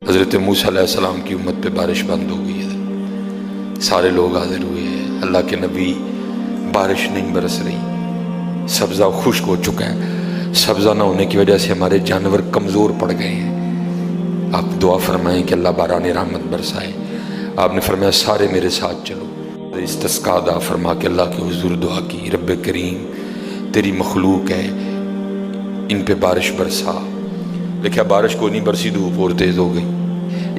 حضرت موسیٰ علیہ السلام کی امت پہ بارش بند ہو گئی ہے، سارے لوگ حاضر ہوئے ہیں، اللہ کے نبی، بارش نہیں برس رہی، سبزہ خشک ہو چکا ہے، سبزہ نہ ہونے کی وجہ سے ہمارے جانور کمزور پڑ گئے ہیں، آپ دعا فرمائیں کہ اللہ باران رحمت برسائے۔ آپ نے فرمایا سارے میرے ساتھ چلو، استسقاء ادا فرما کے اللہ کے حضور دعا کی، رب کریم تیری مخلوق ہے، ان پہ بارش برسا۔ دیکھا بارش کو نہیں برسی، دھوپ اور تیز ہو گئی۔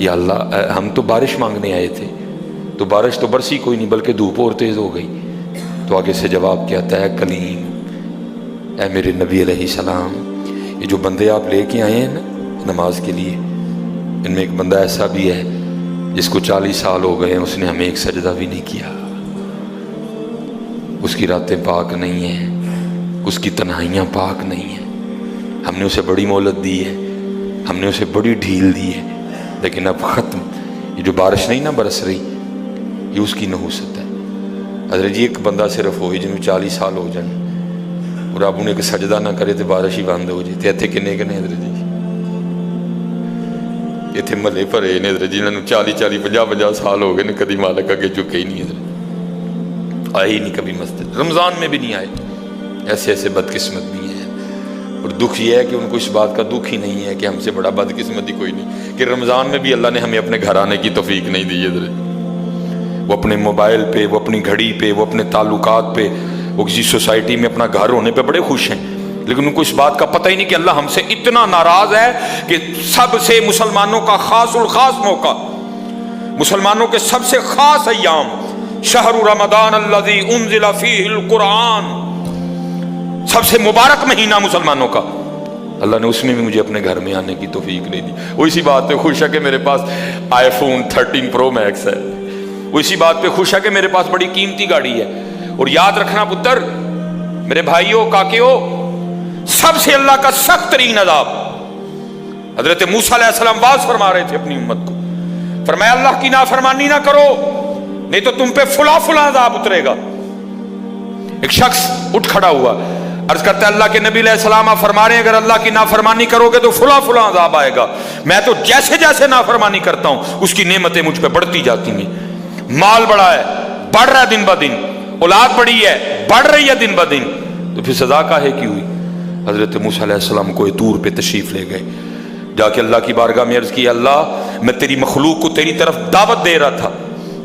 یا اللہ ہم تو بارش مانگنے آئے تھے، تو بارش تو برسی کوئی نہیں بلکہ دھوپ اور تیز ہو گئی۔ تو آگے سے جواب کیا آتا ہے، کلیم، اے میرے نبی علیہ السلام، یہ جو بندے آپ لے کے آئے ہیں نا نماز کے لیے، ان میں ایک بندہ ایسا بھی ہے جس کو 40 سال ہو گئے ہیں، اس نے ہمیں ایک سجدہ بھی نہیں کیا، اس کی راتیں پاک نہیں ہیں، اس کی تنہائیاں پاک نہیں ہیں، ہم نے اسے بڑی مہلت دی ہے، ہم نے اسے بڑی ڈھیل دی ہے، لیکن اب ختم۔ یہ جو بارش نہیں نہ برس رہی، یہ اس کی نحوست ہے۔ حضرت جی ایک بندہ صرف ہوئی جنہوں 40 سال ہو جائیں اور اب انہیں کہ سجدہ نہ کرے تو بارش ہی بند ہو جائے، تے کنے کنے حضرت جی اتنے ملے پھرے نے حضرت جی، انہوں 40 50 سال ہو گئے نے، کدی مالک اگے چکے ہی نہیں، حضرت آئے ہی نہیں کبھی مسجد، رمضان میں بھی نہیں آئے۔ ایسے ایسے بدقسمت بھی ہیں، اور دکھ یہ ہے کہ ان کو اس بات کا دکھ ہی نہیں ہے کہ ہم سے بڑا بدقسمت ہی کوئی نہیں، کہ رمضان میں بھی اللہ نے ہمیں اپنے گھر آنے کی توفیق نہیں دی ہے۔ وہ اپنے موبائل پہ، وہ اپنی گھڑی پہ، وہ اپنے تعلقات پہ، وہ کسی سوسائٹی میں اپنا گھر ہونے پہ بڑے خوش ہیں، لیکن ان کو اس بات کا پتہ ہی نہیں کہ اللہ ہم سے اتنا ناراض ہے کہ سب سے مسلمانوں کا خاص الخاص موقع، مسلمانوں کے سب سے خاص ایام، شہر رمضان الذی انزل فیہ القرآن، سب سے مبارک مہینہ مسلمانوں کا، اللہ نے اس میں بھی مجھے اپنے گھر میں آنے کی توفیق نہیں دی۔ وہ اسی بات پہ خوش ہے کہ میرے پاس آئی فون 13 پرو میکس ہے، وہ اسی بات پہ خوش ہے کہ میرے پاس بڑی قیمتی گاڑی ہے۔ اور یاد رکھنا پتر، میرے بھائیوں، کاکیوں، سب سے اللہ کا سخت ترین عذاب، حضرت موسیٰ علیہ السلام واز فرما رہے تھے اپنی امت کو، فرمایا اللہ کی نافرمانی نہ کرو نہیں تو تم پہ فلاں فلاں عذاب اترے گا۔ ایک شخص اٹھ کھڑا ہوا، عرض کرتا ہے اللہ کے نبی علیہ السلام آپ فرما رہے ہیں اگر اللہ کی نافرمانی کرو گے تو فلاں فلاں عذاب آئے گا، میں تو جیسے جیسے نافرمانی کرتا ہوں اس کی نعمتیں مجھ پہ بڑھتی جاتی ہیں، مال بڑا ہے، بڑھ رہا ہے دن بہ دن، اولاد بڑی ہے، بڑھ رہی ہے دن بہ دن، تو پھر سزا کاہے کی ہوئی؟ حضرت موسیٰ علیہ السلام کوئی طور پہ تشریف لے گئے، جا کے اللہ کی بارگاہ میں عرض کی، اللہ میں تیری مخلوق کو تیری طرف دعوت دے رہا تھا،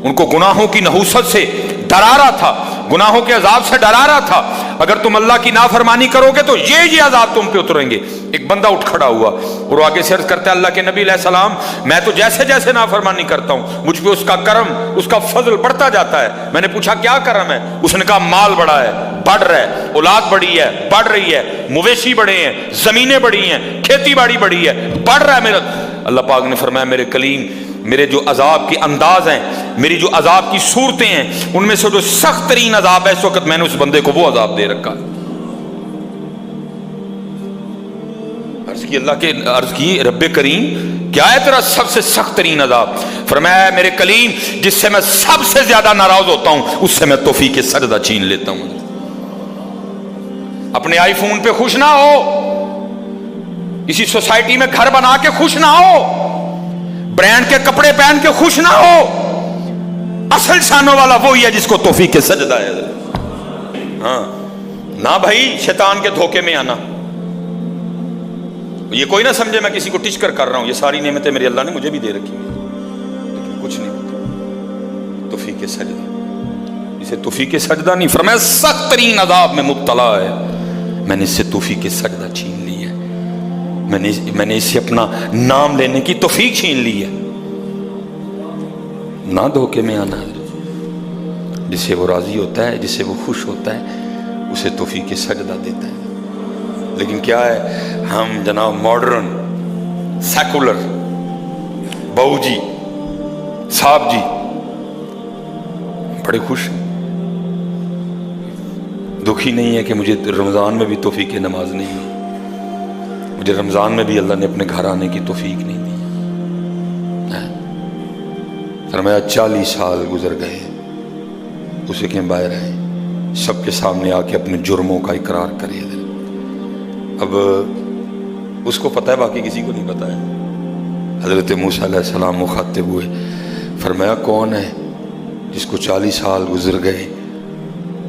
ان کو گناہوں کی نحوست سے ڈرا رہا تھا، گناہوں کے عذاب سے ڈرا رہا تھا، اگر تم اللہ کی نافرمانی کرو گے تو یہ عذاب تم پہ اتریں گے۔ ایک بندہ اٹھ کھڑا ہوا اور آگے سے عرض کرتا ہے اللہ کے نبی علیہ السلام میں تو جیسے جیسے نافرمانی کرتا ہوں مجھ پہ اس کا کرم، اس کا فضل بڑھتا جاتا ہے۔ میں نے پوچھا کیا کرم ہے؟ اس نے کہا مال بڑا ہے، بڑھ رہا ہے، اولاد بڑی ہے، بڑھ رہی ہے، مویشی بڑے ہیں، زمینیں بڑی ہیں، کھیتی باڑی بڑی ہے، بڑھ رہا ہے میرا۔ اللہ پاک نے فرمایا میرے کلیم، میرے جو عذاب کے انداز ہیں، میری جو عذاب کی صورتیں ہیں، ان میں سے جو سخت ترین عذاب ہے اس وقت میں نے اس بندے کو وہ عذاب دے رکھا۔ عرض کی رب کریم کیا ہے تیرا سب سے سخت ترین عذاب؟ فرمایا میرے کلیم جس سے میں سب سے زیادہ ناراض ہوتا ہوں اس سے میں توفیق سجدہ چھین لیتا ہوں۔ اپنے آئی فون پہ خوش نہ ہو، کسی سوسائٹی میں گھر بنا کے خوش نہ ہو، برانڈ کے کپڑے پہن کے خوش نہ ہو، اصل شانوں والا وہی ہے جس کو توفیق سجدہ ہے۔ ہاں نہ بھائی شیطان کے دھوکے میں آنا، یہ کوئی نہ سمجھے میں کسی کو ٹچ کر رہا ہوں، یہ ساری نعمتیں میرے اللہ نے مجھے بھی دے رکھی ہیں، لیکن کچھ نہیں ہوتا توفیق سجدہ، اسے توفیق سجدہ نہیں فرمایا سخت ترین عذاب میں مبتلا ہے، میں نے اس سے توفیق سجدہ چھین لی ہے، میں نے اس سے اپنا نام لینے کی توفیق چھین لی ہے۔ نہ دھوکے میں آنا، جس سے وہ راضی ہوتا ہے، جس سے وہ خوش ہوتا ہے اسے توفیق سجدہ دیتا ہے۔ لیکن کیا ہے، ہم جناب ماڈرن سیکولر بہو جی صاحب جی بڑے خوش ہیں، دکھی نہیں ہے کہ مجھے رمضان میں بھی توفیق نماز نہیں ہے، مجھے رمضان میں بھی اللہ نے اپنے گھر آنے کی توفیق نہیں دی۔ فرمایا 40 سال گزر گئے، اسے کہ باہر آئے، سب کے سامنے آ کے اپنے جرموں کا اقرار کرے۔ اب اس کو پتہ ہے، باقی کسی کو نہیں پتہ ہے۔ حضرت موسیٰ علیہ السلام مخاطب ہوئے، فرمایا کون ہے جس کو 40 سال گزر گئے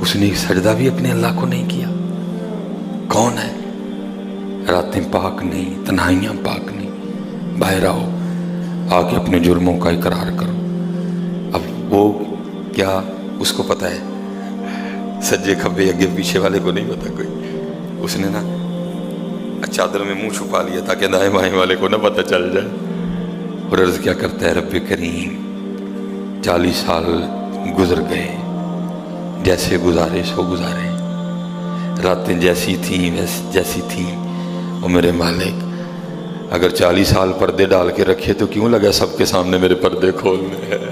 اس نے سجدہ بھی اپنے اللہ کو نہیں کیا؟ کون ہے؟ راتیں پاک نہیں، تنہائیاں پاک نہیں، باہر آؤ، آ کے اپنے جرموں کا اقرار کرو۔ اب وہ کیا اس کو پتہ ہے؟ سجے کھبے اگے پیچھے والے کو نہیں پتا کوئی۔ اس نے نا چادر میں منہ چھپا لیا تاکہ دائیں بائیں والے کو نہ پتہ چل جائے، اور عرض کیا کرتا ہے، رب کریم 40 سال گزر گئے، جیسے گزارے سو گزارے، راتیں جیسی تھیں جیسی تھیں، اور میرے مالک اگر 40 سال پردے ڈال کے رکھے تو کیوں لگا سب کے سامنے میرے پردے کھولنے ہیں؟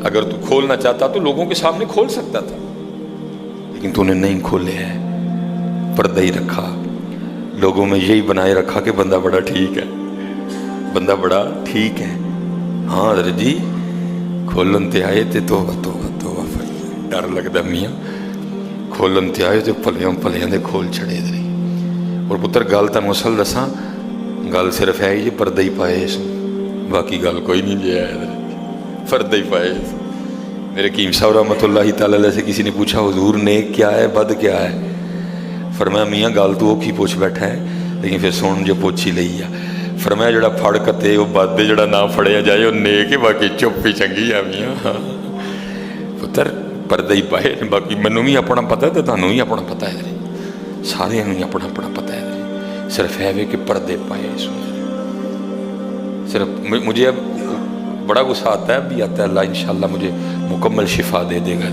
اگر تو کھولنا چاہتا تو لوگوں کے سامنے کھول سکتا تھا، لیکن تو نے نہیں کھولے ہیں، پردہ ہی رکھا، لوگوں میں یہی بنائے رکھا کہ بندہ بڑا ٹھیک ہے، بندہ بڑا ٹھیک ہے۔ ہاں حضرت جی کھولن تے آئے تے توبہ توبہ توبہ، ڈر لگتا میاں، کھولن تے آئے تے پلیاں پلیاں دے کھول چھڑے دے۔ اور پتر گل تانوں اصل دساں، گل صرف ہے یہ پردہ ہی پائے اس، باقی گل کوئی نہیں جی ہے، پردہ ہی پائے اس۔ میرے حکیم صاحب رحمۃ اللہ تعالی علیہ سے کسی نے پوچھا حضور نیک کیا ہے بد کیا ہے؟ فرمایا میاں گل تو وہ کی پوچھ بیٹھا ہے، لیکن پھر سن جو پوچھ ہی لئی ہے۔ فرمایا جڑا پھڑ کتے وہ بد دے، جڑا نہ پھڑیا جائے وہ نیک ہے، باقی چپ ہی چنگی ہے میاں۔ پتر پردہ ہی پائے، باقی مینوں بھی اپنا پتہ ہے تو تانوں بھی اپنا پتہ ہے، سارے ہی اپنا اپنا پتہ ہے، صرف ہے کہ پردے پائے سن۔ صرف مجھے اب بڑا غصہ آتا ہے، اب بھی آتا ہے، اللہ انشاءاللہ مجھے مکمل شفا دے دے گا۔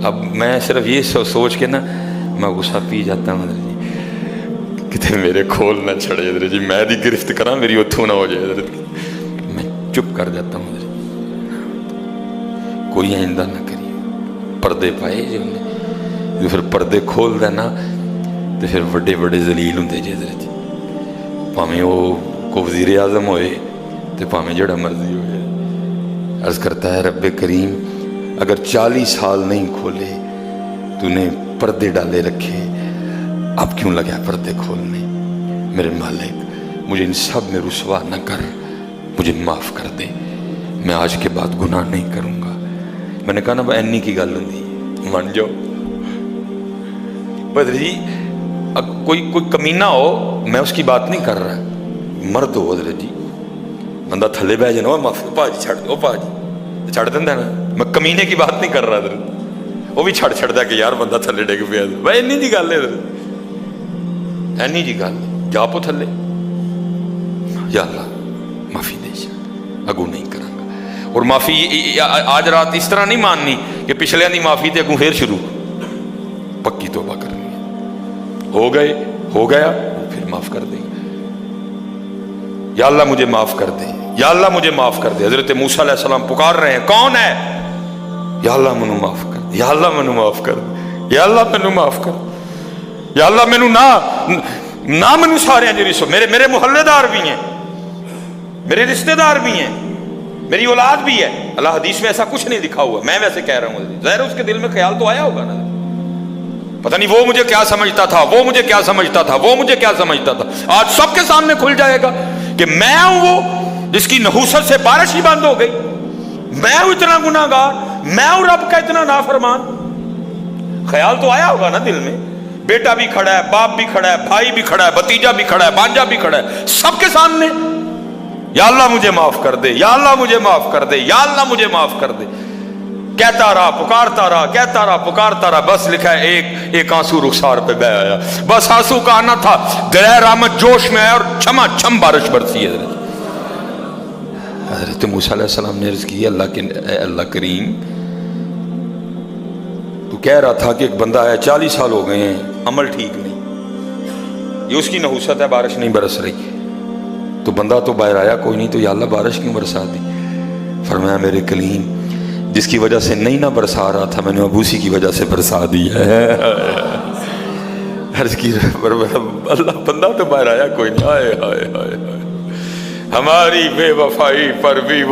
اب میں صرف یہ سوچ کے نا میں غصہ پی جاتا ہوں حضرت جی، کتے میرے کھول نہ چھڑے حضرت جی، میں دی گرفت کراں میری اتھوں نہ ہو جائے حضرت جی، میں چپ کر جاتا ہوں حضرت جی، کوئی آئندہ نہ کریے۔ پردے پائے جی انہیں، جو پھر پردے کھول دینا تو پھر بڑے بڑے ذلیل ہوں جی حضرت جی، پاویں وہ کو وزیر اعظم ہوئے تو پاویں جڑا مرضی ہو جائے۔ عرض کرتا ہے رب کریم اگر 40 سال نہیں کھولے تو نے پردے ڈالے رکھے، اب کیوں لگا پردے کھولنے؟ میرے مالک مجھے ان سب میں رسوا نہ کر، مجھے معاف کر دے، میں آج کے بعد گناہ نہیں کروں گا۔ میں نے کہا نا اینی کی گل ہوں من جاؤ بدر جی، کوئی کمینہ ہو میں اس کی بات نہیں کر رہا، مرد ہو حضرت جی، بندہ تھلے بہ جانا معافی پا جی چھڑ دو، پا جی چھڑ دینا نا، میں کمینے کی بات نہیں کر رہا حضرت، وہ بھی چھڑ چھڑ دا کہ یار بندہ تھلے ڈگ پیا، بھائی اینی جی گل ہے حضرت، اینی جی گل جا پو تھلے، یا اللہ معافی دے جا، اگو نہیں کروں گا۔ اور معافی آج رات اس طرح نہیں ماننی کہ پچھلے دی معافی تے اگوں پھر شروع، پکی توبہ کرنی ہے، ہو گئے ہو گیا پھر معاف کر دیں گے، یا اللہ مجھے معاف کر دے، یا اللہ مجھے معاف کر دے۔ حضرت موسیٰ علیہ السلام پکار رہے ہیں، کون ہے؟ یا اللہ مینو معاف کر دے، یا اللہ مینو معاف کر دے، یا اللہ مینو معاف کر دے، یا اللہ مینو نہ مینو سارے جو میرے محلے دار بھی ہیں، میرے رشتہ دار بھی ہیں، میری اولاد بھی ہے۔ اللہ حدیث میں ایسا کچھ نہیں لکھا ہوا، میں ویسے کہہ رہا ہوں، ظاہر اس کے دل میں خیال تو آیا ہوگا نا، پتہ نہیں وہ مجھے کیا سمجھتا تھا، وہ مجھے کیا سمجھتا تھا، وہ مجھے کیا سمجھتا تھا۔ آج سب کے سامنے کھل جائے گا کہ میں ہوں وہ جس کی نحوست سے بارش ہی بند ہو گئی، میں ہوں اتنا گناہ گار، میں ہوں رب کا اتنا نافرمان۔ خیال تو آیا ہوگا نا دل میں، بیٹا بھی کھڑا ہے، باپ بھی کھڑا ہے، بھائی بھی کھڑا ہے، بھتیجا بھی کھڑا ہے، بانجا بھی کھڑا ہے، سب کے سامنے یا اللہ مجھے معاف کر دے، یا اللہ مجھے معاف کر دے، یا اللہ مجھے معاف کر دے، کہتا رہا پکارتا رہا، کہتا رہا پکارتا رہا، بس لکھا ہے ایک آنسو رخسار پہ بہ آیا، بس آنسو کا آنا تھا، دریا رحمت جوش میں آیا اور چھما چھم بارش برسی ہے۔ حضرت موسیٰ علیہ السلام نے عرض کی، اللہ کریم تو کہہ رہا تھا کہ ایک بندہ آیا 40 سال ہو گئے ہیں، عمل ٹھیک نہیں، یہ اس کی نحوست ہے، بارش نہیں برس رہی، تو بندہ تو باہر آیا کوئی نہیں، تو یا اللہ بارش کیوں برسا دی؟ فرمایا میرے کلیم جس کی وجہ سے نہیں نہ برسا رہا تھا میں نے اب اسی کی وجہ سے برسا دی ہے۔ عرض کی اللہ بندہ تو باہر آیا کوئی نہیں، ہائے ہائے ہائے ہائے، ہماری بے وفائی پر بھی